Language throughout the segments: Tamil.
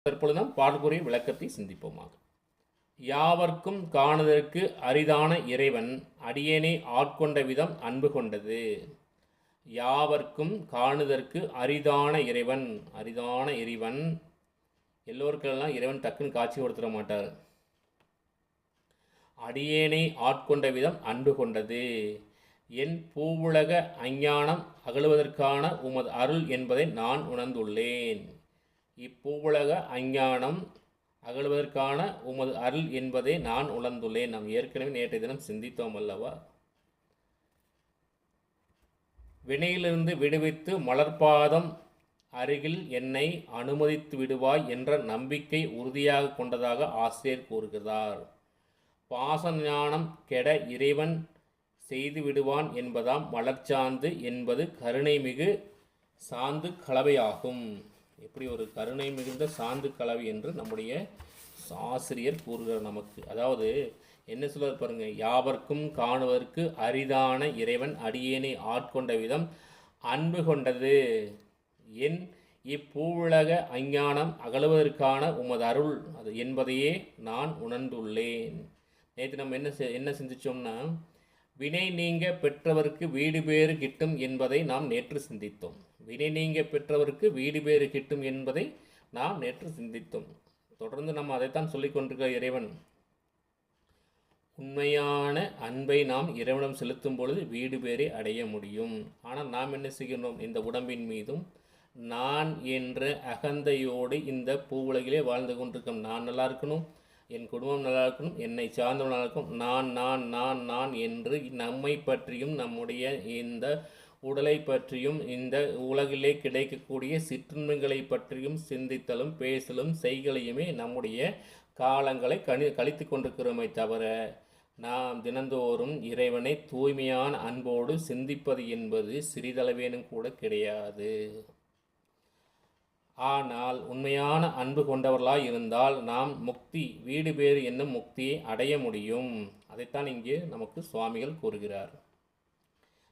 தற்பொழுது நாம் பாடலுக்குரிய விளக்கத்தை சிந்திப்போமாக. யாவர்க்கும் காணுதற்கு அரிதான இறைவன் அடியேனை ஆட்கொண்ட விதம் அன்பு கொண்டது. யாவர்க்கும் காணுதற்கு அரிதான இறைவன், அரிதான இறைவன், எல்லோருக்கெல்லாம் இறைவன் டக்குன்னு காட்சி கொடுத்துட மாட்டார். அடியேனை ஆட்கொண்ட விதம் அன்பு கொண்டது. என் பூவுலக அஞ்ஞானம் அகலுவதற்கான உமது அருள் என்பதை நான் உணர்ந்துள்ளேன். இப்பூவுலக அஞ்ஞானம் அகலுவதற்கான உமது அருள் என்பதை நான் உணர்ந்துள்ளேன். நாம் ஏற்கனவே நேற்றைய தினம் சிந்தித்தோம் அல்லவா? வினையிலிருந்து விடுவித்து மலர்பாதம் அருகில் என்னை அனுமதித்து விடுவாய் என்ற நம்பிக்கை உறுதியாக கொண்டதாக ஆசிரியர் கூறுகிறார். பாச ஞானம் கெட இறைவன் செய்து விடுவான் என்பதாம் மலர்ச்சாந்து என்பது கருணை மிகு சாந்து கலவையாகும். எப்படி ஒரு கருணை மிகுந்த சாந்து கலவை என்று நம்முடைய ஆசிரியர் கூறுகிறார் நமக்கு. அதாவது என்ன சொல்வார் பாருங்க, யாவர்க்கும் காணுவதற்கு அரிதான இறைவன் அடியேனை ஆட்கொண்ட விதம் அன்பு கொண்டது. என் இப்பூவுலக அஞ்ஞானம் அகலுவதற்கான உமது அருள் அது என்பதையே நான் உணர்ந்துள்ளேன். நேற்று நம்ம என்ன சிந்திச்சோம்னா, வினை நீங்க பெற்றவருக்கு வீடு பேறு கிட்டும் என்பதை நாம் நேற்று சிந்தித்தோம். வினை நீங்க பெற்றவருக்கு வீடு பேறு கிட்டும் என்பதை நாம் நேற்று சிந்தித்தோம். தொடர்ந்து நம்ம அதைத்தான் சொல்லிக் கொண்டிருக்கிற இறைவன். உண்மையான அன்பை நாம் இறைவனிடம் செலுத்தும் பொழுது வீடு பேரை அடைய முடியும். ஆனால் நாம் என்ன செய்கின்றோம்? இந்த உடம்பின் மீதும் நான் என்ற அகந்தையோடு இந்த பூவுலகிலே வாழ்ந்து கொண்டிருக்கோம். நான் நல்லா இருக்கணும், என் குடும்பம் நல்லா இருக்கணும், என்னை சார்ந்தவன் நல்லா இருக்கும், நான் நான் நான் நான் என்று நம்மை பற்றியும் நம்முடைய இந்த உடலை பற்றியும் இந்த உலகிலே கிடைக்கக்கூடிய சிற்றுண்மைகளை பற்றியும் சிந்தித்தலும் பேசலும் செய்களையுமே நம்முடைய காலங்களை கழித்து கொண்டிருக்கிறோமே தவிர, நாம் தினந்தோறும் இறைவனை தூய்மையான அன்போடு சிந்திப்பது என்பது சிறிதளவேனும் கூட கிடையாது. ஆனால் உண்மையான அன்பு கொண்டவர்களாய் இருந்தால் நாம் முக்தி, வீடு பேறு என்னும் முக்தியை அடைய முடியும். அதைத்தான் இங்கே நமக்கு சுவாமிகள் கூறுகிறார்.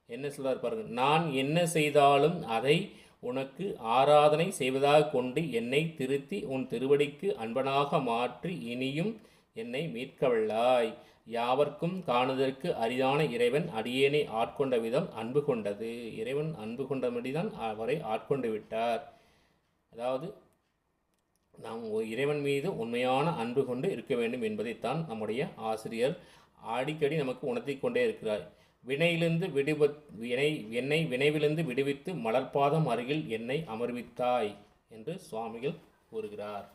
என்ன சொல்றார் பாருங்க, நான் என்ன செய்தாலும் அதை உனக்கு ஆராதனை செய்வதாக கொண்டு என்னை திருத்தி உன் திருவடிக்கு அன்பனாக மாற்றி இனியும் என்னை மீட்கவல்லாய். யாவர்க்கும் காணுதற்கு அரிதான இறைவன் அடியேனை ஆட்கொண்ட விதம் அன்பு கொண்டது. இறைவன் அன்பு கொண்டபடிதான் அவரை ஆட்கொண்டு விட்டார். அதாவது நாம் இறைவன் மீது உண்மையான அன்பு கொண்டு இருக்க வேண்டும் என்பதைத்தான் நம்முடைய ஆசிரியர் அடிக்கடி நமக்கு உணர்த்தி கொண்டே இருக்கிறார். என்னை வினைவிலிருந்து விடுவித்து மலர்பாதம் அருகில் என்னை அமர்வித்தாய் என்று சுவாமிகள் கூறுகிறார்.